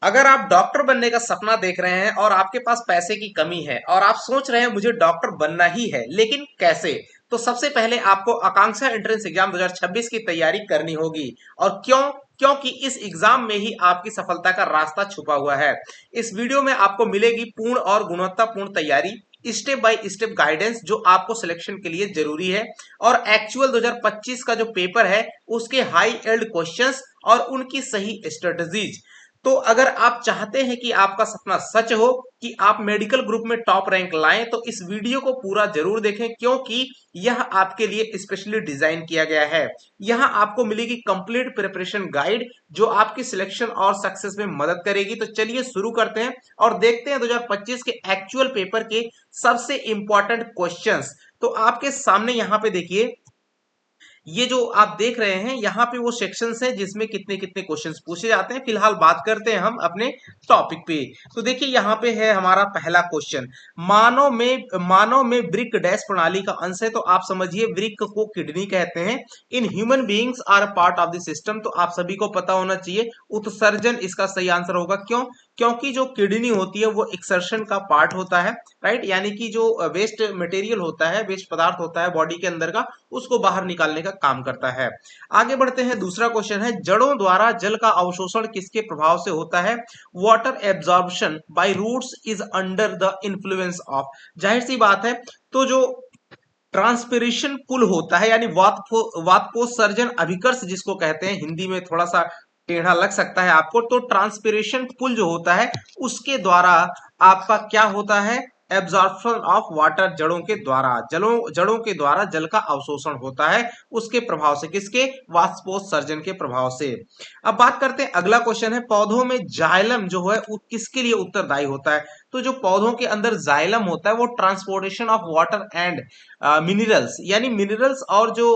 अगर आप डॉक्टर बनने का सपना देख रहे हैं और आपके पास पैसे की कमी है और आप सोच रहे हैं मुझे डॉक्टर बनना ही है लेकिन कैसे, तो सबसे पहले आपको आकांक्षा एंट्रेंस एग्जाम 2026 की तैयारी करनी होगी। और क्यों? क्योंकि इस एग्जाम में ही आपकी सफलता का रास्ता छुपा हुआ है। इस वीडियो में आपको मिलेगी पूर्ण और गुणवत्तापूर्ण तैयारी, स्टेप बाय स्टेप गाइडेंस जो आपको सिलेक्शन के लिए जरूरी है, और एक्चुअल 2025 का जो पेपर है उसके हाई एल्ड क्वेश्चंस और उनकी सही स्ट्रेटजीज। तो अगर आप चाहते हैं कि आपका सपना सच हो कि आप मेडिकल ग्रुप में टॉप रैंक लाएं तो इस वीडियो को पूरा जरूर देखें, क्योंकि यह आपके लिए स्पेशली डिजाइन किया गया है। यहां आपको मिलेगी कंप्लीट प्रिपरेशन गाइड जो आपकी सिलेक्शन और सक्सेस में मदद करेगी। तो चलिए शुरू करते हैं और देखते हैं 2025 के एक्चुअल पेपर के सबसे इंपॉर्टेंट क्वेश्चंस। तो आपके सामने यहाँ पे देखिए, ये जो आप देख रहे हैं यहाँ पे वो सेक्शंस हैं जिसमें कितने कितने क्वेश्चंस पूछे जाते हैं। फिलहाल बात करते हैं हम अपने टॉपिक पे। तो देखिए यहाँ पे है हमारा पहला क्वेश्चन, मानव में वृक्क डैश प्रणाली का अंश है। तो आप समझिए वृक्क को किडनी कहते हैं। In human beings are part of the system. तो आप सभी को पता होना चाहिए उत्सर्जन इसका सही आंसर होगा। क्यों? क्योंकि जो किडनी होती है वो एक्सर्शन का पार्ट होता है, राइट। यानी कि जो वेस्ट मटेरियल होता है, वेस्ट पदार्थ होता है बॉडी के अंदर का, उसको बाहर निकालने का काम करता है। आगे बढ़ते हैं, दूसरा क्वेश्चन है, जड़ों द्वारा जल का अवशोषण किसके प्रभाव से होता है? Water absorption by roots is under the influence of. जाहिर सी बात है, तो जो ट्रांसपिरेशन पुल होता है यानी वातपोत्सर्जन अभिकर्ष जिसको कहते हैं, हिंदी में थोड़ा सा टेढ़ा लग सकता है आपको, तो ट्रांसपिरेशन पुल जो होता है उसके द्वारा आपका क्या होता है? एब्जॉर्प्शन ऑफ वाटर, जड़ों के द्वारा जल का अवशोषण होता है उसके प्रभाव से। किसके? वाष्पोत्सर्जन के प्रभाव से। अब बात करते हैं, अगला क्वेश्चन है, पौधों में जाइलम जो है वो किसके लिए उत्तरदायी होता है? तो जो पौधों के अंदर जाइलम होता है वो transportation of water and minerals, यानी मिनरल्स और जो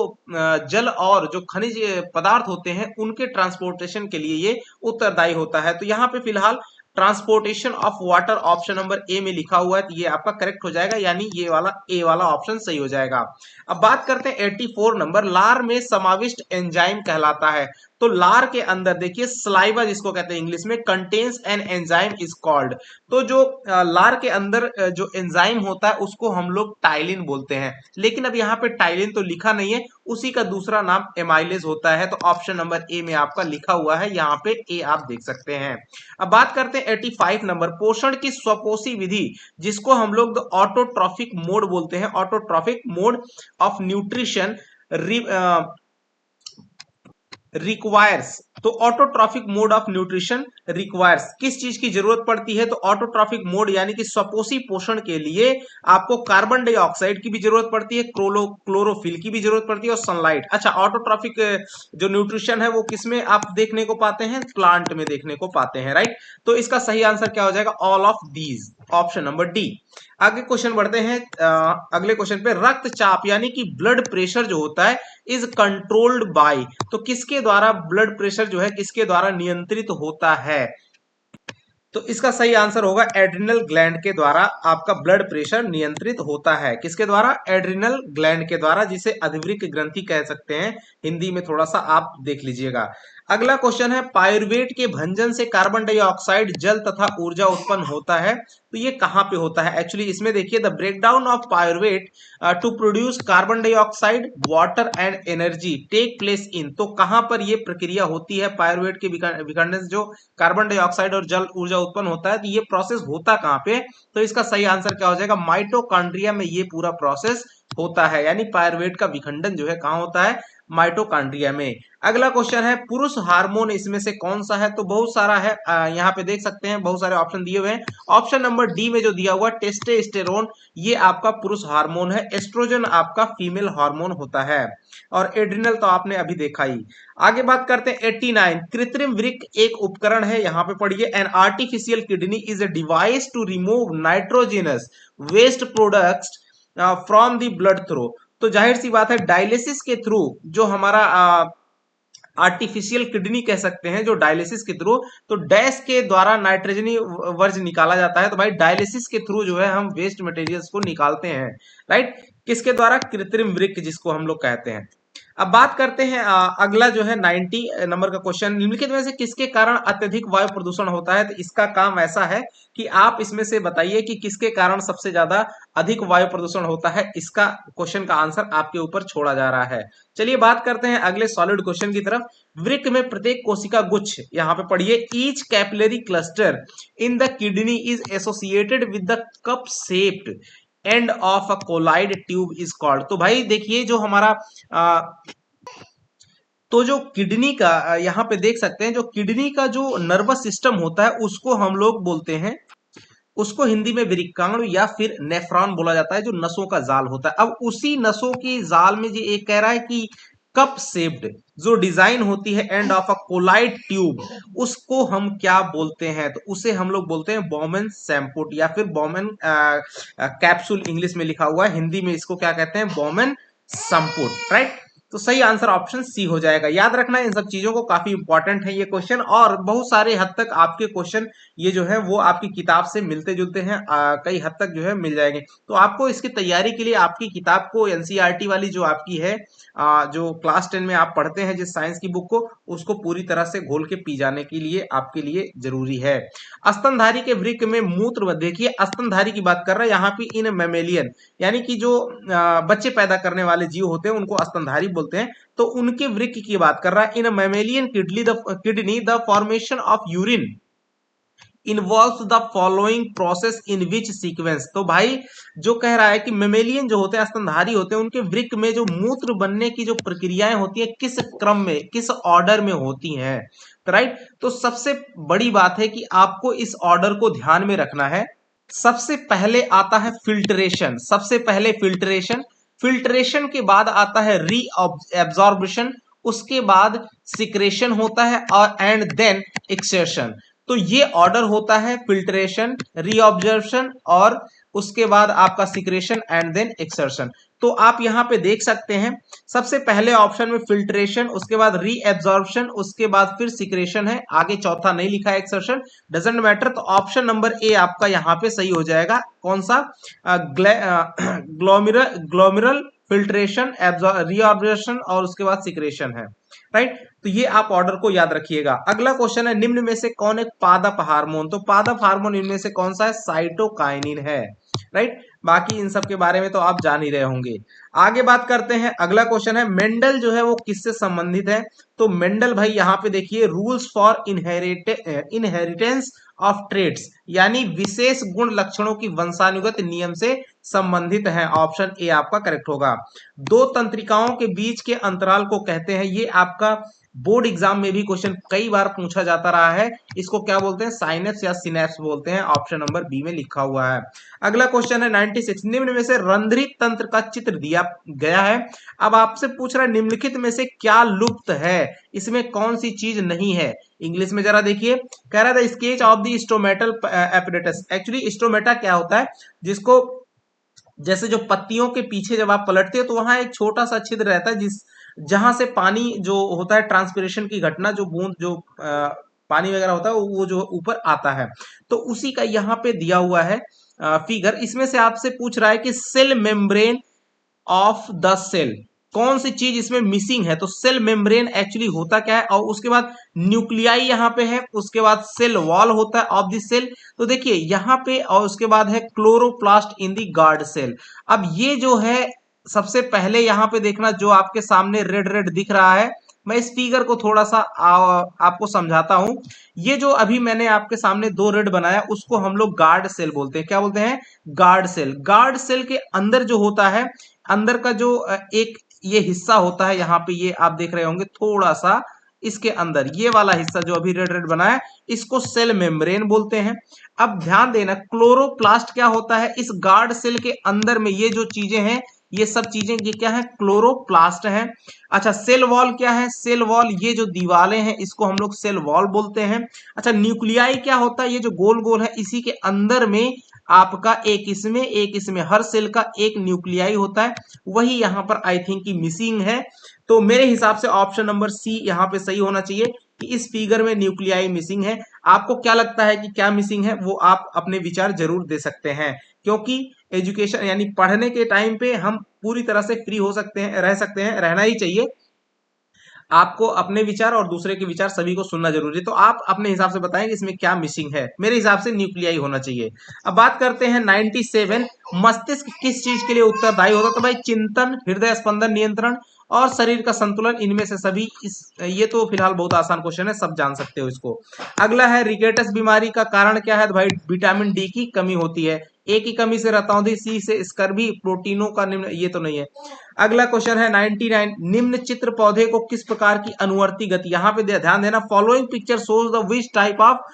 जल और जो खनिज पदार्थ होते हैं उनके ट्रांसपोर्टेशन के लिए ये उत्तरदायी होता है। तो यहाँ पे फिलहाल transportation of water option number A में लिखा हुआ है, तो ये आपका करेक्ट हो जाएगा, यानी ये वाला ए वाला ऑप्शन सही हो जाएगा। अब बात करते हैं 84 नंबर, लार में समाविष्ट एंजाइम कहलाता है। तो लार के अंदर देखिए स्लाइवा जिसको कहते हैं इंग्लिश में, contains an enzyme is called. तो जो लार के अंदर जो एंजाइम होता है उसको हम लोग टाइलिन बोलते हैं, लेकिन अब यहाँ पे टाइलिन तो लिखा नहीं है, उसी का दूसरा नाम एमाइलेज होता है। तो ऑप्शन नंबर ए में आपका लिखा हुआ है, यहाँ पे ए आप देख सकते हैं। अब बात करते हैं 85 नंबर, पोषण की स्वपोषी विधि जिसको हम लोग ऑटोट्रॉफिक मोड बोलते हैं, autotrophic mode of nutrition requires. तो autotrophic mode of nutrition requires किस चीज की जरूरत पड़ती है? तो ऑटोट्रॉफिक मोड यानी कि स्वपोषी पोषण के लिए आपको कार्बन डाइऑक्साइड की भी जरूरत पड़ती है, क्लोरोफिल की भी जरूरत पड़ती है, और सनलाइट। अच्छा, ऑटोट्रॉफिक जो न्यूट्रिशन है वो किसमें आप देखने को पाते हैं? प्लांट में देखने को पाते हैं, राइट। तो इसका सही आंसर क्या हो जाएगा? All of these, option number D. आगे क्वेश्चन बढ़ते हैं, अगले क्वेश्चन पे, रक्तचाप यानी कि ब्लड प्रेशर जो होता है इज कंट्रोल्ड बाय। तो किसके द्वारा ब्लड प्रेशर जो है किसके द्वारा नियंत्रित होता है? तो इसका सही आंसर होगा एड्रिनल ग्लैंड के द्वारा आपका ब्लड प्रेशर नियंत्रित होता है। किसके द्वारा? एड्रिनल ग्लैंड के द्वारा, जिसे अधिवृक्क ग्रंथि कह सकते हैं, हिंदी में थोड़ा सा आप देख लीजिएगा। अगला क्वेश्चन है, पायरुवेट के भंजन से कार्बन डाइऑक्साइड, जल तथा ऊर्जा उत्पन्न होता है। तो ये कहां पे होता है? एक्चुअली इसमें देखिए, the breakdown of pyruvate to produce carbon dioxide, water and energy take place in. तो कहां पर ये प्रक्रिया होती है? पायरुवेट के विखंडन से जो कार्बन डाइऑक्साइड और जल ऊर्जा उत्पन्न होता है, तो ये प्रोसेस होता कहां पे? तो इसका सही आंसर क्या हो जाएगा? माइटोकॉन्ड्रिया में ये पूरा प्रोसेस होता है, यानी पायरुवेट का विखंडन जो है कहां होता है? माइटोकॉन्ड्रिया में। अगला क्वेश्चन है, पुरुष हार्मोन इसमें से कौन सा है? तो बहुत सारा है, यहाँ पे देख सकते हैं बहुत सारे ऑप्शन दिए हुए हैं। ऑप्शन नंबर डी में जो दिया हुआ टेस्टोस्टेरोन, ये आपका पुरुष हार्मोन है। एस्ट्रोजन आपका फीमेल हार्मोन होता है, और एड्रिनल तो आपने अभी देखा ही। आगे बात करते हैं 89, कृत्रिम वृक्क एक उपकरण है, यहाँ पे पढ़िए, an artificial kidney is a device to remove nitrogenous waste products from the blood through. तो जाहिर सी बात है डायलिसिस के थ्रू जो हमारा आर्टिफिशियल किडनी कह सकते हैं, जो डायलिसिस के थ्रू, तो डैश के द्वारा नाइट्रोजनी वर्ज निकाला जाता है। तो भाई डायलिसिस के थ्रू जो है हम वेस्ट मटेरियल्स को निकालते हैं, राइट। किसके द्वारा? कृत्रिम वृक्क जिसको हम लोग कहते हैं। अब बात करते हैं अगला जो है 90 नंबर का क्वेश्चन, निम्नलिखित में से किसके कारण अत्यधिक वायु प्रदूषण होता है। तो इसका काम ऐसा है कि आप इसमें से बताइए कि किसके कारण सबसे ज्यादा अधिक वायु प्रदूषण होता है। इसका क्वेश्चन का आंसर आपके ऊपर छोड़ा जा रहा है। चलिए बात करते हैं अगले सॉलिड क्वेश्चन की तरफ। वृक्क में प्रत्येक कोशिका गुच्छ, यहाँ पे पढ़िए, each capillary cluster in the kidney is associated with the cup shaped end of a colloid tube is called. तो भाई देखिए जो हमारा आ, तो जो किडनी का यहाँ पे देख सकते हैं, जो किडनी का जो नर्वस सिस्टम होता है उसको हम लोग बोलते हैं, उसको हिंदी में वृक्काणु या फिर नेफ्रॉन बोला जाता है, जो नसों का जाल होता है। अब उसी नसों की जाल में जो एक कह रहा है कि कप शेप्ड जो डिजाइन होती है end of a colloid tube, उसको हम क्या बोलते हैं। तो उसे हम लोग बोलते हैं बॉमेन सैम्पुट या फिर बॉमेन कैप्सूल, इंग्लिश में लिखा हुआ है, हिंदी में इसको क्या कहते हैं, बॉमेन संपुट, राइट। तो सही आंसर ऑप्शन सी हो जाएगा। याद रखना इन सब चीजों को, काफी इंपॉर्टेंट है ये क्वेश्चन, और बहुत सारे हद तक आपके क्वेश्चन ये जो है वो आपकी किताब से मिलते जुलते हैं, कई हद तक जो है मिल जाएंगे। तो आपको इसकी तैयारी के लिए आपकी किताब को, एनसीईआरटी वाली जो आपकी है, जो क्लास 10 में आप पढ़ते हैं जिस साइंस की बुक को, उसको पूरी तरह से घोल के पी जाने के लिए आपके लिए जरूरी है। स्तनधारी के वृक्क में मूत्र, देखिए स्तनधारी की बात कर रहा है यहाँ पे, इन मेमेलियन, यानी कि जो बच्चे पैदा करने वाले जीव होते हैं उनको स्तनधारी बोलते हैं। तो उनके वृक्क की बात कर रहा है। In mammalian kidney the formation of urine involve the following process in which sequence. तो भाई जो कह रहा है कि मेमेलियन जो होते हैं, स्तनधारी होते हैं, उनके वृक्क में जो मूत्र बनने की जो प्रक्रियाएं होती है, किस क्रम में, किस ऑर्डर में होती हैं, राइट। तो सबसे बड़ी बात है कि आपको इस ऑर्डर को ध्यान में रखना है। सबसे पहले आता है फिल्ट्रेशन, सबसे पहले फिल्ट्रेशन, फिल्ट्रेशन के बाद आता है री एब्जॉर्प्शन, उसके बाद सिक्रेशन होता है, और एंड देन एक्सर्शन। तो ये ऑर्डर होता है, फिल्ट्रेशन, रीऑब्जर्प्शन, और उसके बाद आपका सिक्रेशन एंड देन एक्सर्शन। तो आप यहां पे देख सकते हैं, सबसे पहले ऑप्शन में फिल्ट्रेशन, उसके बाद रीएब्जॉर्प्शन, उसके बाद फिर सिक्रेशन है, आगे चौथा नहीं लिखा है एक्सर्शन, डजंट मैटर। तो ऑप्शन नंबर ए आपका यहां पे सही हो जाएगा। कौन सा, ग्लोमिरल फिल्ट्रेशन, रीऑब्जर्प्शन और उसके बाद सिक्रेशन है, राइट। तो ये आप ऑर्डर को याद रखिएगा। अगला क्वेश्चन है, निम्न में से कौन एक पादप हार्मोन, तो पादप हार्मोन इनमें से कौन सा है, साइटोकाइनिन है, राइट। बाकी इन सब के बारे में तो आप जान ही रहे होंगे। आगे बात करते हैं, अगला क्वेश्चन है, मेंडल जो है वो किससे संबंधित है। तो मेंडल भाई यहाँ पे देखिए, rules for inheritance of traits, यानी विशेष गुण लक्षणों की वंशानुगत नियम से संबंधित है। ऑप्शन ए आपका करेक्ट होगा। दो तंत्रिकाओं के बीच के अंतराल को कहते हैं, ये आपका बोर्ड एग्जाम में भी क्वेश्चन कई बार पूछा जाता रहा है, इसको क्या बोलते हैं, साइनेप्स या सिनेप्स बोलते हैं। ऑप्शन नंबर बी में लिखा हुआ है। अगला क्वेश्चन है 96, निम्न में से रंध्रित तंत्र का चित्र दिया गया है। अब आपसे पूछ रहा है निम्नलिखित में से क्या लुप्त है, इसमें कौन सी चीज नहीं है। इंग्लिश में जरा देखिए, कह रहा था sketch of the stomatal apparatus. Actually stomata क्या होता है, जिसको जैसे जो पत्तियों के पीछे जब आप पलटते हो तो वहां एक छोटा सा छिद्र रहता है, जिस जहां से पानी जो होता है, ट्रांसपिरेशन की घटना, जो बूंद जो पानी वगैरह होता है वो जो ऊपर आता है, तो उसी का यहाँ पे दिया हुआ है फिगर। इसमें से आपसे पूछ रहा है कि cell membrane of the cell, कौन सी चीज इसमें मिसिंग है। तो सेल मेम्ब्रेन एक्चुअली होता क्या है, और उसके बाद न्यूक्लियाई यहाँ पे है, उसके बाद सेल वॉल होता है ऑफ द सेल। तो देखिए यहाँ पे, और उसके बाद है chloroplast in the guard cell. अब ये जो है, सबसे पहले यहाँ पे देखना, जो आपके सामने रेड रेड दिख रहा है, मैं इस फिगर को थोड़ा सा आपको समझाता हूं। ये जो अभी मैंने आपके सामने दो रेड बनाया, उसको हम लोग गार्ड सेल बोलते हैं। क्या बोलते हैं, गार्ड सेल। गार्ड सेल के अंदर जो होता है, अंदर का जो एक ये हिस्सा होता है, यहाँ पे ये आप देख रहे होंगे थोड़ा सा, इसके अंदर ये वाला हिस्सा जो अभी रेड रेड बना है, इसको सेल मेम्ब्रेन बोलते हैं। अब ध्यान देना, क्लोरोप्लास्ट क्या होता है, इस गार्ड सेल के अंदर में ये जो चीजें हैं, ये सब चीजें ये क्या है, क्लोरोप्लास्ट है। अच्छा, सेल वॉल क्या है, सेल वॉल ये जो दीवारें हैं, इसको हम लोग सेल वॉल बोलते हैं। अच्छा, न्यूक्लियाई क्या होता है, ये जो गोल गोल है, इसी के अंदर में आपका एक इसमें हर सेल का एक न्यूक्लियाई होता है, वही यहाँ पर आई थिंक की मिसिंग है। तो मेरे हिसाब से ऑप्शन नंबर सी यहाँ पे सही होना चाहिए कि इस फिगर में न्यूक्लियाई मिसिंग है। आपको क्या लगता है कि क्या मिसिंग है, वो आप अपने विचार जरूर दे सकते हैं, क्योंकि एजुकेशन यानी पढ़ने के टाइम पे हम पूरी तरह से फ्री हो सकते हैं, रह सकते हैं, रहना ही चाहिए। आपको अपने विचार और दूसरे के विचार सभी को सुनना जरूरी है। तो आप अपने हिसाब से बताएं कि इसमें क्या मिसिंग है। मेरे हिसाब से न्यूक्लियाई होना चाहिए। अब बात करते हैं 97, मस्तिष्क किस चीज के लिए उत्तरदायी होता है? तो भाई चिंतन, हृदय स्पंदन नियंत्रण और शरीर का संतुलन, इनमें से सभी। इस ये तो फिलहाल बहुत आसान क्वेश्चन है, सब जान सकते हो इसको। अगला है रिकेटस बीमारी का कारण क्या है? तो भाई विटामिन डी की कमी होती है। ए की कमी से रतौंधी, सी से स्कर्वी, प्रोटीनों का निम्न, ये तो नहीं है। अगला क्वेश्चन है 99, निम्न चित्र पौधे को किस प्रकार की अनुवर्ती गति? यहाँ पे ध्यान देना, following picture shows the which type of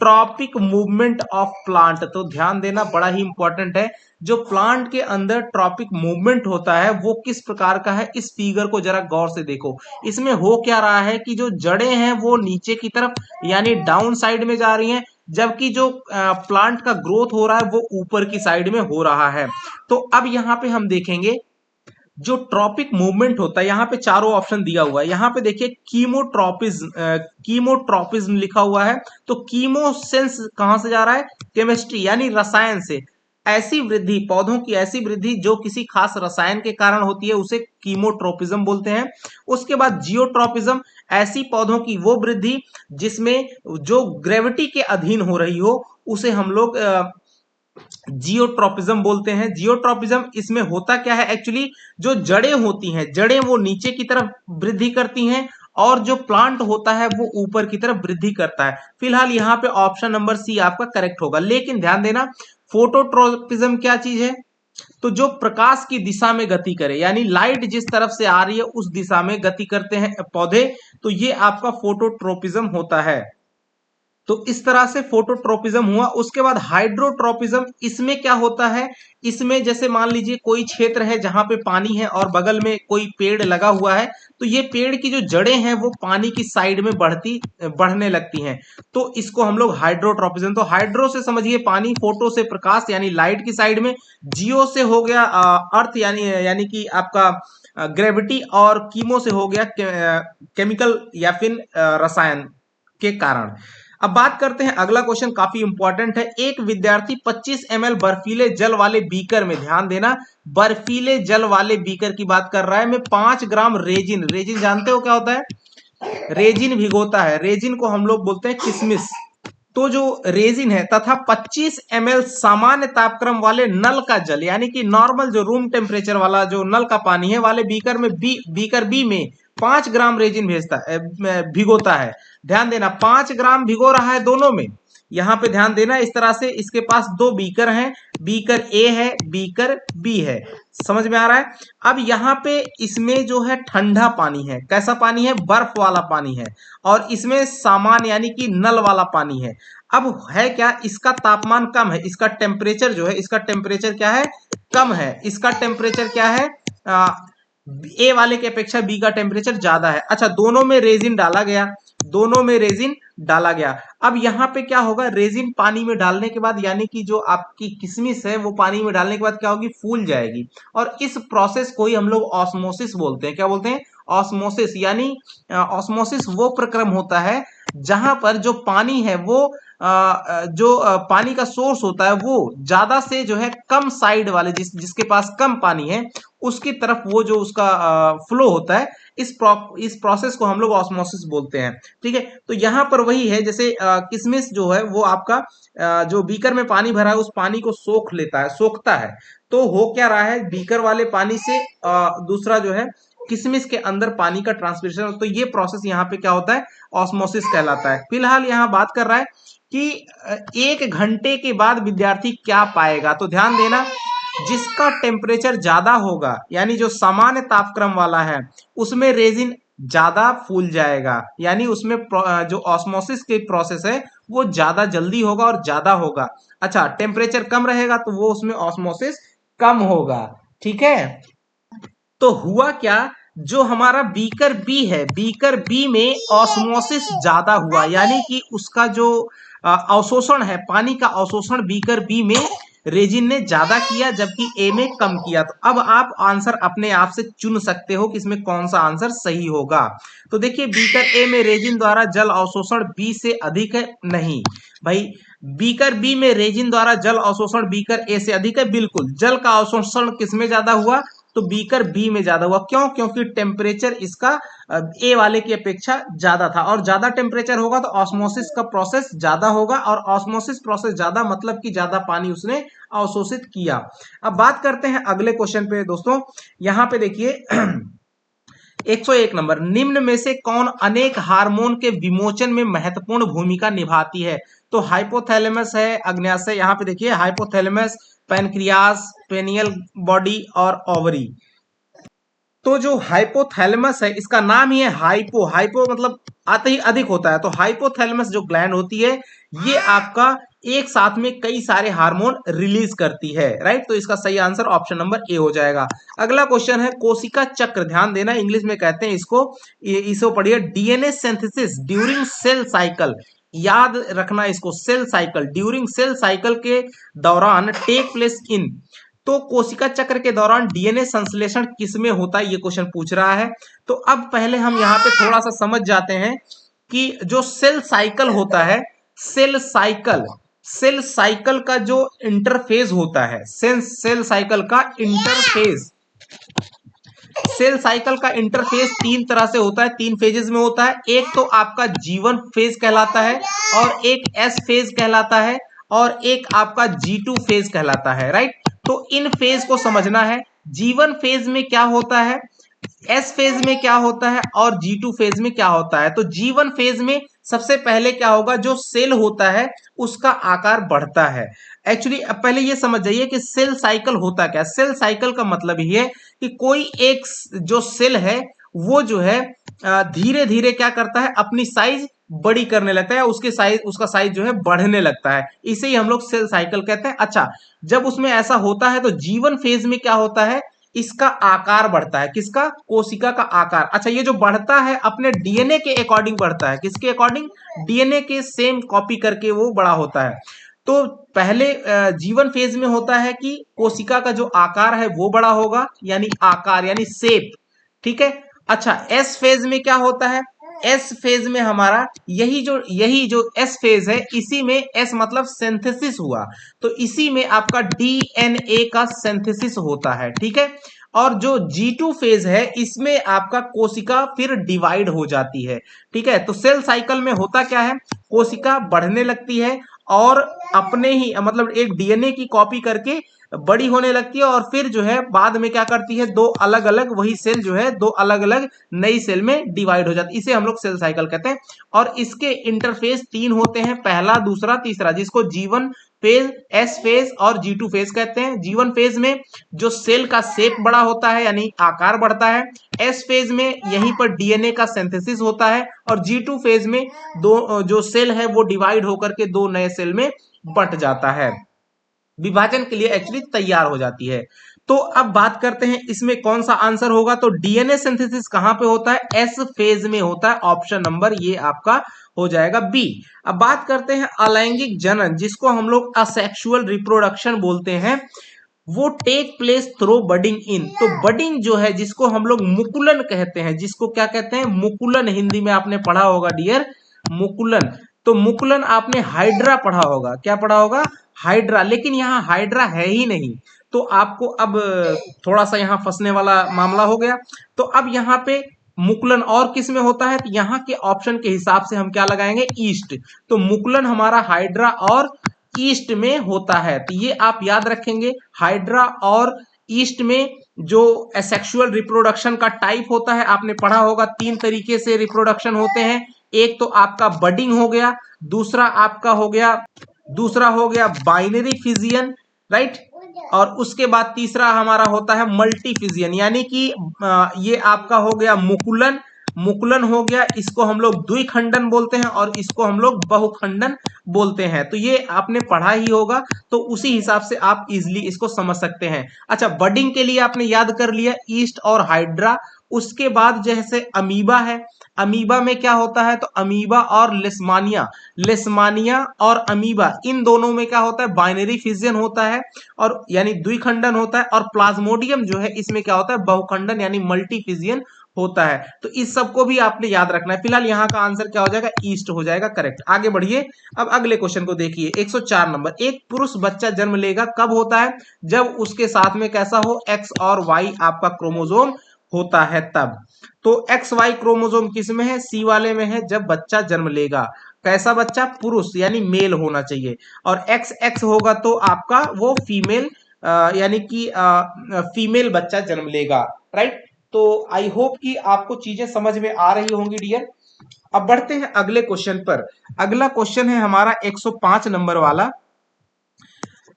tropic movement of plant. तो ध्यान देना, बड़ा ही इंपॉर्टेंट है। जो प्लांट के अंदर ट्रॉपिक मूवमेंट होता है वो किस प्रकार का है? इस फिगर को जरा गौर से देखो। इसमें हो क्या रहा है कि जो जड़ें हैं वो नीचे की तरफ यानी डाउन साइड में जा रही हैं, जबकि जो प्लांट का ग्रोथ हो रहा है वो ऊपर की साइड में हो रहा है। तो अब यहाँ पे हम देखेंगे जो ट्रॉपिक मूवमेंट होता है, यहाँ पे चारों ऑप्शन दिया हुआ है। यहाँ पे देखिए कीमोट्रॉपिज्म, कीमोट्रॉपिज्म लिखा हुआ है। तो कीमो सेंस कहां से जा रहा है? केमिस्ट्री यानी रसायन से। ऐसी वृद्धि, पौधों की ऐसी वृद्धि जो किसी खास रसायन के कारण होती है उसे कीमोट्रोपिज्म बोलते हैं। उसके बाद जियोट्रोपिज्म, ऐसी पौधों की वो वृद्धि जिसमें जो ग्रेविटी के अधीन हो रही हो उसे हम लोग जियोट्रोपिज्म बोलते हैं। जियोट्रोपिज्म इसमें होता क्या है एक्चुअली, जो जड़ें होती हैं, जड़ें वो नीचे की तरफ वृद्धि करती हैं और जो प्लांट होता है वो ऊपर की तरफ वृद्धि करता है। फिलहाल यहाँ पे ऑप्शन नंबर सी आपका करेक्ट होगा। लेकिन ध्यान देना, फोटोट्रोपिज्म क्या चीज है? तो जो प्रकाश की दिशा में गति करे, यानी लाइट जिस तरफ से आ रही है उस दिशा में गति करते हैं पौधे, तो ये आपका फोटोट्रोपिज्म होता है। तो इस तरह से फोटोट्रोपिज्म हुआ। उसके बाद हाइड्रोट्रोपिज्म, इसमें क्या होता है? इसमें जैसे मान लीजिए कोई क्षेत्र है जहां पे पानी है और बगल में कोई पेड़ लगा हुआ है, तो ये पेड़ की जो जड़ें हैं वो पानी की साइड में बढ़ने लगती हैं, तो इसको हम लोग हाइड्रोट्रोपिज्म। तो हाइड्रो से समझिए पानी, फोटो से प्रकाश यानी लाइट की साइड में, जियो से हो गया अर्थ यानी कि आपका ग्रेविटी, और कीमो से हो गया केमिकल या फिर रसायन के कारण। अब बात करते हैं, अगला क्वेश्चन काफी इंपॉर्टेंट है। एक विद्यार्थी 25 ml बर्फीले जल वाले बीकर में, ध्यान देना, बर्फीले जल वाले बीकर की बात कर रहा है, में 5 ग्राम रेजिन, रेजिन जानते हो क्या होता है? रेजिन भिगोता है। रेजिन को हम लोग बोलते हैं किशमिश। तो जो रेजिन है तथा 25 ml सामान्य तापक्रम वाले नल का जल, यानी कि नॉर्मल जो रूम टेम्परेचर वाला जो नल का पानी है वाले बीकर में, बीकर बी में 5 ग्राम रेजिन भिगोता है। ध्यान देना, 5 ग्राम भिगो रहा है दोनों में। यहां पे ध्यान देना, इस तरह से इसके पास दो बीकर हैं, बीकर ए है, बीकर बी है। समझ में आ रहा है? अब यहाँ पे इसमें जो है ठंडा पानी है। कैसा पानी है? बर्फ वाला पानी है। और इसमें सामान्य यानी कि नल वाला पानी है। अब है क्या, इसका तापमान कम है, इसका टेम्परेचर जो है, इसका टेम्परेचर क्या है? कम है। इसका टेम्परेचर क्या है? ए वाले की अपेक्षा बी का टेम्परेचर ज्यादा है। अच्छा, दोनों में रेजिन डाला गया, दोनों में रेजिन डाला गया। अब यहाँ पे क्या होगा, रेजिन पानी में डालने के बाद, यानी कि जो आपकी किशमिश है वो पानी में डालने के बाद क्या होगी? फूल जाएगी। और इस प्रोसेस को ही हम लोग ऑस्मोसिस बोलते हैं। क्या बोलते हैं? ऑस्मोसिस। यानी ऑस्मोसिस वो प्रक्रम होता है जहां पर जो पानी है वो पानी का सोर्स होता है वो ज्यादा से जो है कम साइड वाले, जिसके पास कम पानी है उसकी तरफ वो जो उसका फ्लो होता है, इस प्रोसेस को हम लोग ऑस्मोसिस बोलते हैं। ठीक है, तो यहाँ पर वही है, जैसे किशमिश जो है वो आपका जो बीकर में पानी भरा है उस पानी को सोखता है। तो हो क्या रहा है, बीकर वाले पानी से दूसरा जो है किशमिश के अंदर पानी का ट्रांसपिरेशन, तो ये प्रोसेस यहाँ पे क्या होता है? ऑस्मोसिस कहलाता है। फिलहाल यहाँ बात कर रहा है कि 1 घंटे के बाद विद्यार्थी क्या पाएगा? तो ध्यान देना, जिसका टेम्परेचर ज्यादा होगा, यानी जो सामान्य तापक्रम वाला है, उसमें रेजिन ज्यादा फूल जाएगा, यानी उसमें जो ऑस्मोसिस की प्रोसेस है वो ज्यादा जल्दी होगा और ज्यादा होगा। अच्छा, टेम्परेचर कम रहेगा तो वो उसमें ऑस्मोसिस कम होगा। ठीक है, तो हुआ क्या, जो हमारा बीकर बी है, बीकर बी में ऑस्मोसिस ज्यादा हुआ, यानी कि उसका जो अवशोषण है, पानी का अवशोषण बीकर बी में रेजिन ने ज्यादा किया, जबकि ए में कम किया। तो अब आप आंसर अपने आप से चुन सकते हो कि इसमें कौन सा आंसर सही होगा। तो देखिए, बीकर ए में रेजिन द्वारा जल अवशोषण बी से अधिक है, नहीं भाई। बीकर बी में रेजिन द्वारा जल अवशोषण बीकर ए से अधिक है, बिल्कुल। जल का अवशोषण किसमें ज्यादा हुआ? तो बीकर बी में ज्यादा हुआ। क्यों? क्योंकि टेम्परेचर इसका ए वाले की अपेक्षा ज्यादा था, और ज्यादा टेम्परेचर होगा तो ऑस्मोसिस का प्रोसेस ज्यादा होगा, और ऑस्मोसिस प्रोसेस ज्यादा मतलब कि ज्यादा पानी उसने अवशोषित किया। अब बात करते हैं अगले क्वेश्चन पे दोस्तों। यहां पे देखिए 101 नंबर, निम्न में से कौन अनेक हार्मोन के विमोचन में महत्वपूर्ण भूमिका निभाती है? तो हाइपोथैलेमस है, अग्न्याशय, यहाँ पे देखिए हाइपोथैलेमस, पैनक्रियास, पेनियल बॉडी और ओवरी। तो जो हाइपोथैलेमस है, इसका नाम ही है हाइपो, हाइपो मतलब आते ही अधिक होता है, तो हाइपोथैलेमस जो ग्लैंड होती है ये आपका एक साथ में कई सारे हार्मोन रिलीज करती है, राइट। तो इसका सही आंसर ऑप्शन नंबर ए हो जाएगा। अगला क्वेश्चन है कोशिका चक्र, ध्यान देना, इंग्लिश में कहते हैं इसको पढ़िए, DNA synthesis during cell cycle, याद रखना इसको, cell cycle, during cell cycle के दौरान टेक प्लेस इन। तो कोशिका चक्र के दौरान डीएनए संश्लेषण किसमें होता है, ये क्वेश्चन पूछ रहा है। तो अब पहले हम यहाँ पे थोड़ा सा समझ जाते हैं कि जो सेल साइकिल होता है, सेल साइकिल का जो इंटरफेज होता है, सेल साइकिल का इंटरफेज, सेल साइकिल का इंटरफेस तीन तरह से होता है, तीन फेजेस में होता है। एक तो आपका G1 फेज कहलाता है, और एक S फेज कहलाता है, और एक आपका G2 फेज कहलाता है, राइट। तो इन फेज को समझना है, G1 फेज में क्या होता है, S फेज में क्या होता है, और G2 फेज में क्या होता है। तो G1 फेज में सबसे पहले क्या होगा, जो सेल होता है उसका आकार बढ़ता है। एक्चुअली अब पहले ये समझ जाइए कि सेल साइकिल होता क्या है। सेल साइकिल का मतलब ये है कि कोई एक जो सेल है वो जो है धीरे धीरे क्या करता है, अपनी साइज बड़ी करने लगता है, उसका साइज जो है बढ़ने लगता है, इसे ही हम लोग सेल साइकिल कहते हैं। अच्छा, जब उसमें ऐसा होता है तो G1 फेज में क्या होता है, इसका आकार बढ़ता है, किसका, कोशिका का आकार। अच्छा, ये जो बढ़ता है अपने डीएनए के अकॉर्डिंग बढ़ता है, किसके अकॉर्डिंग, डीएनए के सेम कॉपी करके वो बड़ा होता है। तो पहले G1 फेज में होता है कि कोशिका का जो आकार है वो बड़ा होगा, यानी आकार यानी शेप, ठीक है। अच्छा, एस फेज में क्या होता है, एस फेज में हमारा यही जो एस फेज है, इसी में एस मतलब सिंथेसिस हुआ, तो इसी में आपका डीएनए का सिंथेसिस होता है, ठीक है। और जो G2 फेज है, इसमें आपका कोशिका फिर डिवाइड हो जाती है, ठीक है। तो सेल साइकिल में होता क्या है, कोशिका बढ़ने लगती है और अपने ही मतलब एक डीएनए की कॉपी करके बड़ी होने लगती है, और फिर जो है बाद में क्या करती है, दो अलग अलग वही सेल जो है दो अलग अलग नई सेल में डिवाइड हो जाती है, इसे हम लोग सेल साइकिल कहते हैं। और इसके इंटरफेस तीन होते हैं, पहला, दूसरा, तीसरा, जिसको G1 फेज, S फेज और G2 फेज कहते हैं। G1 फेज में जो सेल का शेप बड़ा होता है यानी आकार बढ़ता है, S फेज में यहीं पर डीएनए का सिंथेसिस होता है, और G2 फेज में दो जो सेल है वो डिवाइड होकर के दो नए सेल में बंट जाता है, विभाजन के लिए एक्चुअली तैयार हो जाती है। तो अब बात करते हैं इसमें कौन सा आंसर होगा, तो डीएनए सिंथेसिस कहां पे होता है, एस फेज में होता है, ऑप्शन नंबर ये आपका हो जाएगा बी। अब बात करते हैं अलैंगिक जनन, जिसको हम लोग असेक्सुअल रिप्रोडक्शन बोलते हैं, वो टेक प्लेस थ्रू बडिंग इन। तो बडिंग जो है, जिसको हम लोग मुकुलन कहते हैं, जिसको क्या कहते हैं, मुकुलन, हिंदी में आपने पढ़ा होगा डियर, मुकुलन। तो मुकुलन आपने हाइड्रा पढ़ा होगा, क्या पढ़ा होगा, हाइड्रा, लेकिन यहाँ हाइड्रा है ही नहीं, तो आपको अब थोड़ा सा यहाँ फंसने वाला मामला हो गया। तो अब यहाँ पे मुकुलन और किस में होता है, तो यहाँ के ऑप्शन के हिसाब से हम क्या लगाएंगे, ईस्ट। तो मुकुलन हमारा हाइड्रा और ईस्ट में होता है, तो ये आप याद रखेंगे, हाइड्रा और ईस्ट में जो एसेक्सुअल रिप्रोडक्शन का टाइप होता है, आपने पढ़ा होगा तीन तरीके से रिप्रोडक्शन होते हैं। एक तो आपका बडिंग हो गया, दूसरा आपका हो गया बाइनरी फिजियन, राइट, और उसके बाद तीसरा हमारा होता है मल्टी फिजियन, यानी कि ये आपका हो गया मुकुलन हो गया, इसको हम लोग द्विखंडन बोलते हैं, और इसको हम लोग बहुखंडन बोलते हैं। तो ये आपने पढ़ा ही होगा, तो उसी हिसाब से आप इजिली इसको समझ सकते हैं। अच्छा, बडिंग के लिए आपने याद कर लिया ईस्ट और हाइड्रा। उसके बाद जैसे अमीबा है, अमीबा में क्या होता है, तो अमीबा और लेस्मानिया और अमीबा, इन दोनों में क्या होता है, बाइनरी फिजियन होता है, और यानी द्विखंडन होता है। और प्लाज्मोडियम जो है, इसमें क्या होता है, बहुखंडन यानी मल्टी फिजियन होता है। तो इस सबको भी आपने याद रखना है। फिलहाल यहाँ का आंसर क्या हो जाएगा, ईस्ट हो जाएगा, करेक्ट। आगे बढ़िए, अब अगले क्वेश्चन को देखिए। 104 नंबर, एक पुरुष बच्चा जन्म लेगा कब होता है, जब उसके साथ में कैसा हो, एक्स और वाई आपका क्रोमोजोम होता है तब। तो एक्स वाई क्रोमोजोम किस में है, सी वाले में है, जब बच्चा जन्म लेगा। कैसा बच्चा, पुरुष यानी मेल होना चाहिए, और एक्स एक्स होगा तो आपका वो फीमेल यानी कि फीमेल बच्चा जन्म लेगा, राइट। तो आई होप कि आपको चीजें समझ में आ रही होंगी डियर। अब बढ़ते हैं अगले क्वेश्चन पर। अगला क्वेश्चन है हमारा 105 नंबर वाला।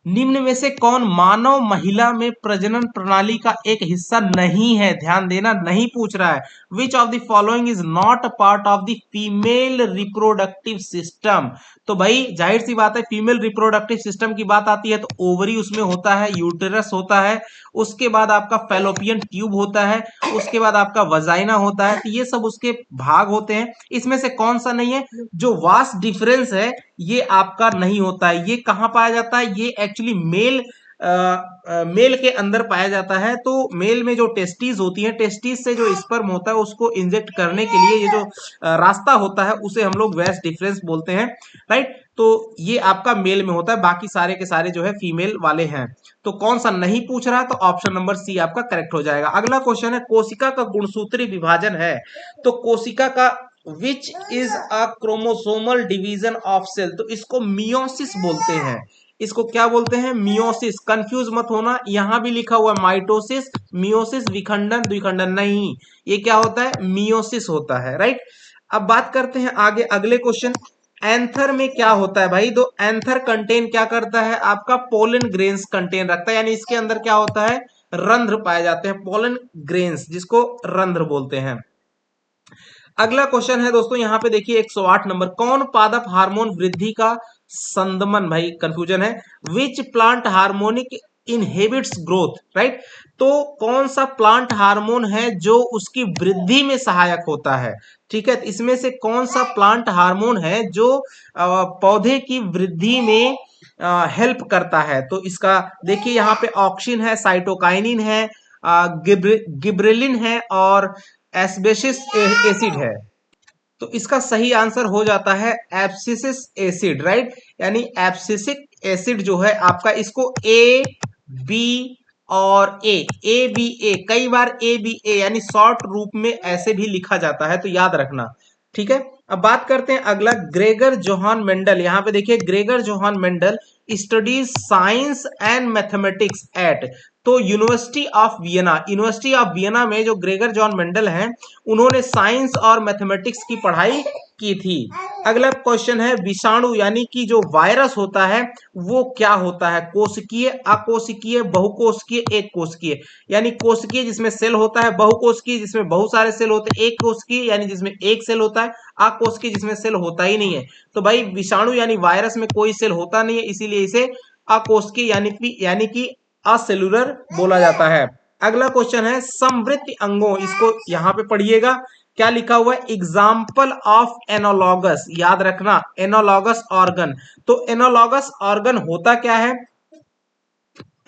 निम्न में से कौन मानव महिला में प्रजनन प्रणाली का एक हिस्सा नहीं है, ध्यान देना, नहीं पूछ रहा है। Which of the following is not a part of the female reproductive system. तो भाई जाहिर सी बात है, फीमेल रिप्रोडक्टिव सिस्टम की बात आती है तो ओवरी उसमें होता है, यूटेरस होता है, उसके बाद आपका फैलोपियन ट्यूब होता है, उसके बाद आपका वजाइना होता है। तो ये सब उसके भाग होते हैं। इसमें से कौन सा नहीं है, जो वास्ट डिफरेंस है ये आपका नहीं होता है। ये कहां पाया जाता है, ये एक्चुअली मेल के अंदर पाया जाता है। तो मेल में जो टेस्टीज होती हैं, टेस्टीज से जो स्पर्म होता है उसको इंजेक्ट करने के लिए ये जो रास्ता होता है उसे हम लोग वेस्ट डिफरेंस बोलते हैं, राइट। तो ये आपका मेल में होता है, बाकी सारे के सारे जो है फीमेल वाले हैं। तो कौन सा नहीं पूछ रहा है, तो ऑप्शन नंबर सी आपका करेक्ट हो जाएगा। अगला क्वेश्चन है, कोशिका का गुणसूत्री विभाजन है, तो कोशिका का which is a chromosomal division of cell, तो इसको मियोसिस बोलते हैं। इसको क्या बोलते हैं, मियोसिस। कंफ्यूज मत होना, यहां भी लिखा हुआ माइटोसिस, मियोसिस, विखंडन, द्विखंडन नहीं, ये क्या होता है, मियोसिस होता है, राइट। अब बात करते हैं आगे अगले क्वेश्चन। एंथर में क्या होता है भाई, तो एंथर कंटेन क्या करता है, आपका पोलन ग्रेन्स कंटेन रखता है, यानी इसके अंदर क्या होता है, रंध्र पाए जाते हैं, पोलन ग्रेन्स, जिसको रंध्र बोलते हैं। अगला क्वेश्चन है दोस्तों, यहाँ पे देखिए 108 नंबर, कौन पादप हार्मोन वृद्धि का संदमन, भाई कंफ्यूजन है, which plant harmonic inhibits growth, right. तो कौन सा प्लांट हार्मोन है जो उसकी वृद्धि में सहायक होता है, ठीक है। तो इसमें से कौन सा प्लांट हार्मोन है जो पौधे की वृद्धि में हेल्प करता है, तो इसका देखिए यहाँ पे ऑक्सिन है, साइटोकाइनिन है, गिब्रेलिन है, और एस्बेसिस एसिड है। तो इसका सही आंसर हो जाता है एब्सिसिक एसिड, राइट। यानी एब्सिसिक एसिड जो है आपका, इसको ए बी और ए बी ए, कई बार ए बी ए यानी शॉर्ट रूप में ऐसे भी लिखा जाता है, तो याद रखना, ठीक है। अब बात करते हैं अगला, ग्रेगर जोहान मेंडल। यहां पे देखिए Gregor Johann Mendel studies science and mathematics at, तो university of Vienna, university of Vienna में जो ग्रेगर जॉन मेंडल हैं उन्होंने साइंस और मैथमेटिक्स की पढ़ाई की थी। अगला क्वेश्चन है, विषाणु यानी कि जो वायरस होता है वो क्या होता है, कोशिकीय, अकोशिकीय, बहुकोशिकीय, एक कोशिकीय। यानी कोशिकीय जिसमें सेल होता है, बहुकोशिकीय जिसमें बहुत सारे सेल होते हैं, एक कोशिकीय यानी जिसमें एक सेल होता है, अकोशिकीय जिसमें सेल होता ही नहीं है। तो भाई विषाणु यानी वायरस में कोई सेल होता नहीं है, इसीलिए इसे अकोशिकीय यानी कि असेलुलर बोला जाता है। अगला क्वेश्चन है, समवृत्ति अंगों, इसको यहां पे पढ़िएगा, क्या लिखा हुआ है, एग्जाम्पल ऑफ एनोलॉगस, याद रखना, एनोलॉगस ऑर्गन। तो एनोलॉगस ऑर्गन होता क्या है,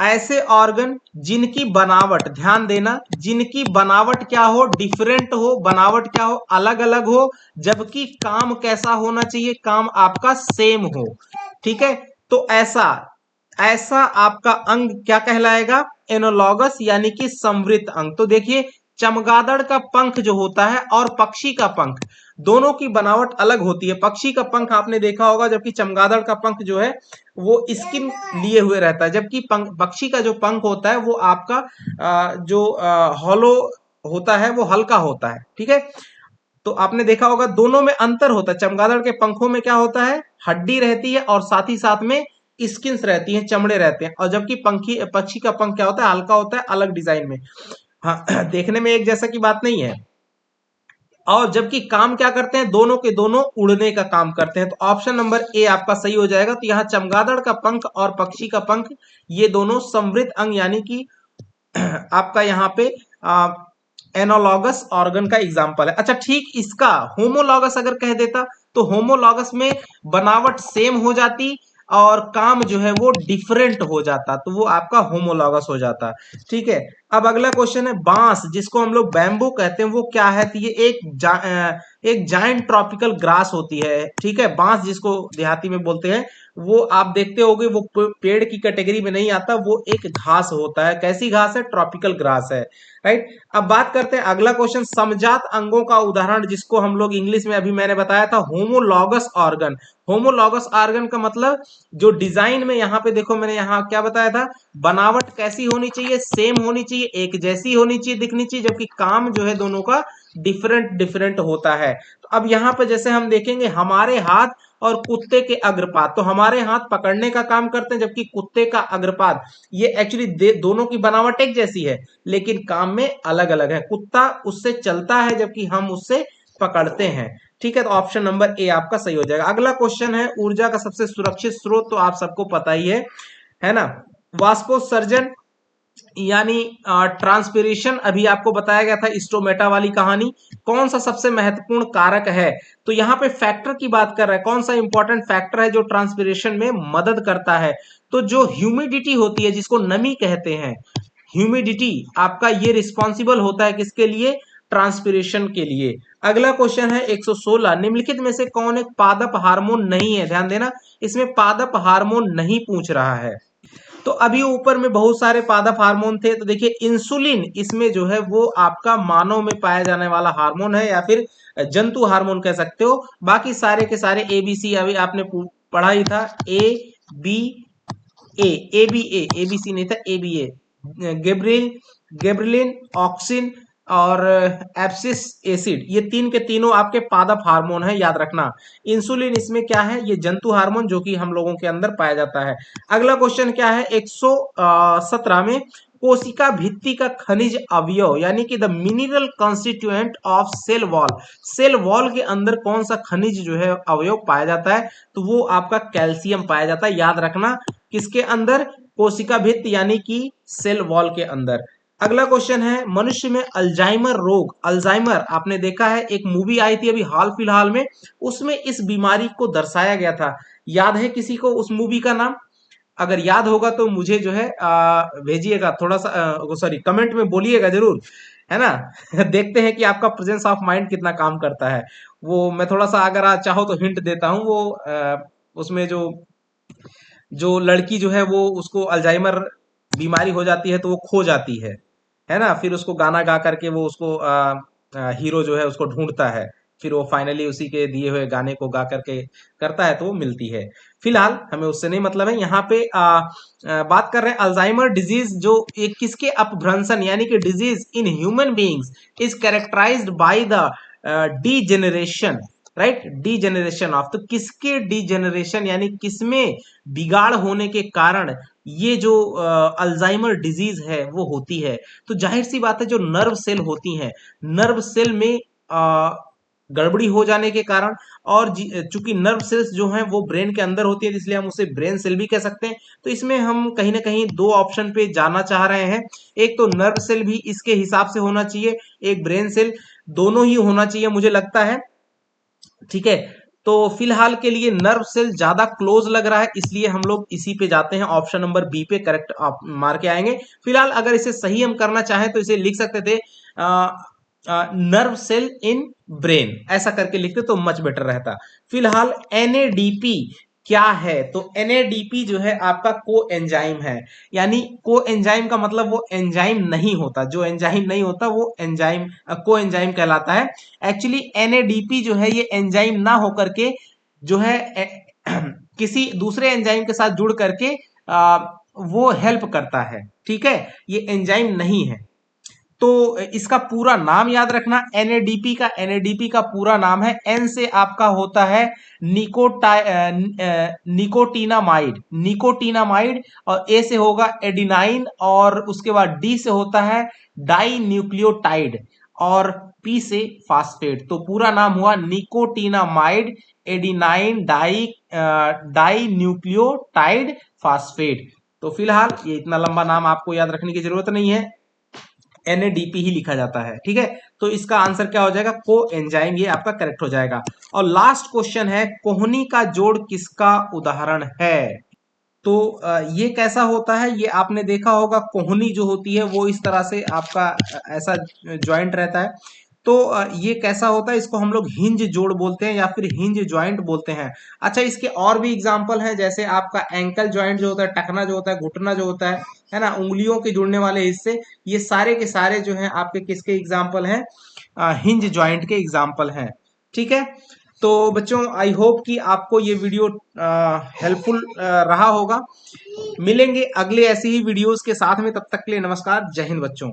ऐसे ऑर्गन जिनकी बनावट, ध्यान देना, जिनकी बनावट क्या हो, डिफरेंट हो, बनावट क्या हो, अलग अलग हो, जबकि काम कैसा होना चाहिए, काम आपका सेम हो, ठीक है। तो ऐसा ऐसा आपका अंग क्या कहलाएगा, एनोलॉगस यानी कि समवृत्त अंग। तो देखिए चमगादड़ का पंख जो होता है और पक्षी का पंख, दोनों की बनावट अलग होती है। पक्षी का पंख आपने देखा होगा, जबकि चमगादड़ का पंख जो है वो स्किन लिए हुए रहता है, जबकि पक्षी का जो पंख होता है वो आपका जो हॉलो होता है, वो हल्का होता है, ठीक है। तो आपने देखा होगा दोनों में अंतर होता है, चमगादड़ के पंखों में क्या होता है, हड्डी रहती है और साथ ही साथ में स्किन्स रहती हैं, चमड़े रहते हैं, और जबकि पक्षी का पंख क्या होता है, हल्का होता है, अलग डिजाइन में। हाँ देखने में एक जैसा की बात नहीं है। और जबकि काम क्या करते हैं, दोनों के दोनों उड़ने का काम करते हैं। तो ऑप्शन नंबर ए आपका सही हो जाएगा। तो यहाँ चमगादड़ का पंख और पक्षी का पंख ये दोनों समृद्ध अंग यानी कि आपका यहाँ पे एनोलॉगस ऑर्गन का एग्जाम्पल है। अच्छा ठीक, इसका होमोलॉगस अगर कह देता तो होमोलॉगस में बनावट सेम हो जाती और काम जो है वो डिफरेंट हो जाता, तो वो आपका होमोलॉगस हो जाता, ठीक है। अब अगला क्वेश्चन है बांस, जिसको हम लोग बैम्बू कहते हैं, वो क्या है? तो ये एक जायंट ट्रॉपिकल ग्रास होती है, ठीक है। बांस जिसको देहाती में बोलते हैं, वो आप देखते होगे वो पेड़ की कैटेगरी में नहीं आता, वो एक घास होता है। कैसी घास है? ट्रॉपिकल ग्रास है, राइट। अब बात करते हैं अगला क्वेश्चन, समजात अंगों का उदाहरण, जिसको हम लोग इंग्लिश में अभी मैंने बताया था होमोलॉगस ऑर्गन। होमोलॉगस ऑर्गन का मतलब जो डिजाइन में यहाँ पे देखो, मैंने यहाँ क्या बताया था, बनावट कैसी होनी चाहिए? सेम होनी चाहिए, एक जैसी होनी चाहिए, दिखनी चाहिए, जबकि काम जो है दोनों का डिफरेंट डिफरेंट होता है। तो अब यहाँ पे जैसे हम देखेंगे हमारे हाथ और कुत्ते के अग्रपाद, तो हमारे हाथ पकड़ने का काम करते हैं, जबकि कुत्ते का अग्रपाद, ये एक्चुअली दोनों की बनावट एक जैसी है, लेकिन काम में अलग अलग है। कुत्ता उससे चलता है, जबकि हम उससे पकड़ते हैं, ठीक है। तो ऑप्शन नंबर ए आपका सही हो जाएगा। अगला क्वेश्चन है ऊर्जा का सबसे सुरक्षित स्रोत, तो आप सबको पता ही है ना, वाष्पोत्सर्जन यानी ट्रांसपिरेशन। अभी आपको बताया गया था स्टोमेटा वाली कहानी। कौन सा सबसे महत्वपूर्ण कारक है? तो यहाँ पे फैक्टर की बात कर रहा है, कौन सा इंपॉर्टेंट फैक्टर है जो ट्रांसपिरेशन में मदद करता है? तो जो ह्यूमिडिटी होती है, जिसको नमी कहते हैं, ह्यूमिडिटी आपका ये रिस्पॉन्सिबल होता है किसके लिए? ट्रांसपिरेशन के लिए। अगला क्वेश्चन है 116, निम्नलिखित में से कौन एक पादप हार्मोन नहीं है? ध्यान देना, इसमें पादप हार्मोन नहीं पूछ रहा है। तो अभी ऊपर में बहुत सारे पादप हार्मोन थे, तो देखिए इंसुलिन इसमें जो है वो आपका मानव में पाया जाने वाला हार्मोन है, या फिर जंतु हार्मोन कह सकते हो। बाकी सारे के सारे एबीसी अभी आपने पढ़ा ही था, A B A B C नहीं था, ए बी ए, गेब्रिल गेब्रिलिन, ऑक्सिन और एप्सिस एसिड, ये तीन के तीनों आपके पादप हार्मोन है, याद रखना। इंसुलिन इसमें क्या है? ये जंतु हार्मोन जो कि हम लोगों के अंदर पाया जाता है। अगला क्वेश्चन क्या है 117 में, कोशिका भित्ति का खनिज अवयव यानी कि the mineral constituent of cell wall, cell wall के अंदर कौन सा खनिज जो है अवयव पाया जाता है? तो वो आपका कैल्शियम पाया जाता है, याद रखना। किसके अंदर? कोशिका भित्ति यानी कि सेल वॉल के अंदर। अगला क्वेश्चन है मनुष्य में अल्जाइमर रोग, अल्जाइमर आपने देखा है, एक मूवी आई थी अभी हाल फिलहाल में, उसमें इस बीमारी को दर्शाया गया था। याद है किसी को उस मूवी का नाम? अगर याद होगा तो मुझे जो है भेजिएगा, थोड़ा सा सॉरी कमेंट में बोलिएगा जरूर, है ना। देखते हैं कि आपका प्रेजेंस ऑफ माइंड कितना काम करता है। वो मैं थोड़ा सा अगर आप चाहो तो हिंट देता हूँ, वो उसमें जो जो लड़की जो है वो, उसको अल्जाइमर बीमारी हो जाती है, तो वो खो जाती है ना। फिर उसको गाना गा करके वो उसको हीरो जो है उसको ढूंढता है, फिर वो फाइनली उसी के दिए हुए गाने को गा करके करता है, तो वो मिलती है। फिलहाल हमें उससे नहीं मतलब है, यहाँ पे बात कर रहे हैं अल्जाइमर डिजीज, जो एक किसके अपभ्रंशन यानी कि disease in human beings is characterized by the degeneration, right, degeneration of, तो किसके डीजेनरेशन यानी किसमें बिगाड़ होने के कारण ये जो अल्जाइमर डिजीज है वो होती है? तो जाहिर सी बात है, जो नर्व सेल होती हैं, नर्व सेल में गड़बड़ी हो जाने के कारण, और चूंकि नर्व सेल्स जो हैं वो ब्रेन के अंदर होती है, इसलिए हम उसे ब्रेन सेल भी कह सकते हैं। तो इसमें हम कहीं ना कहीं दो ऑप्शन पे जाना चाह रहे हैं, एक तो नर्व सेल भी इसके हिसाब से होना चाहिए, एक ब्रेन सेल, दोनों ही होना चाहिए मुझे लगता है, ठीक है। तो फिलहाल के लिए नर्व सेल ज्यादा क्लोज लग रहा है, इसलिए हम लोग इसी पे जाते हैं, ऑप्शन नंबर बी पे करेक्ट आप मार के आएंगे। फिलहाल अगर इसे सही हम करना चाहें तो इसे लिख सकते थे नर्व सेल इन ब्रेन, ऐसा करके लिखते तो मच बेटर रहता। फिलहाल एनएडीपी क्या है? तो एनएडीपी जो है आपका को एंजाइम है, यानी को एंजाइम का मतलब वो एंजाइम नहीं होता, जो एंजाइम नहीं होता वो एंजाइम को एंजाइम कहलाता है। एक्चुअली एनएडीपी जो है ये एंजाइम ना होकर के जो है किसी दूसरे एंजाइम के साथ जुड़ करके वो हेल्प करता है, ठीक है, ये एंजाइम नहीं है। तो इसका पूरा नाम याद रखना, एनएडीपी का पूरा नाम है, एन से आपका होता है निकोटीनामाइड, और ए से होगा एडिनाइन, और उसके बाद डी से होता है डाई न्यूक्लियोटाइड, और पी से फास्फेट। तो पूरा नाम हुआ nicotinamide adenine di nucleotide phosphate. तो फिलहाल ये इतना लंबा नाम आपको याद रखने की जरूरत नहीं है, एनएडीपी ही लिखा जाता है, ठीक है। तो इसका आंसर क्या हो जाएगा? को एंजाइम, ये आपका करेक्ट हो जाएगा। और लास्ट क्वेश्चन है, कोहनी का जोड़ किसका उदाहरण है? तो ये कैसा होता है, ये आपने देखा होगा कोहनी जो होती है वो इस तरह से आपका ऐसा जॉइंट रहता है। तो ये कैसा होता है, इसको हम लोग हिंज जोड़ बोलते हैं या फिर हिंज जॉइंट बोलते हैं। अच्छा, इसके और भी एग्जांपल हैं, जैसे आपका एंकल जॉइंट जो होता है, टखना जो होता है, घुटना जो होता है ना, उंगलियों के जुड़ने वाले हिस्से, ये सारे के सारे जो हैं आपके किसके एग्जाम्पल हैं, हिंज जॉइंट के एग्जाम्पल हैं। ठीक है, तो बच्चों आई होप कि आपको ये वीडियो हेल्पफुल रहा होगा। मिलेंगे अगले ऐसी ही वीडियोस के साथ में, तब तक के लिए नमस्कार, जय हिंद बच्चों।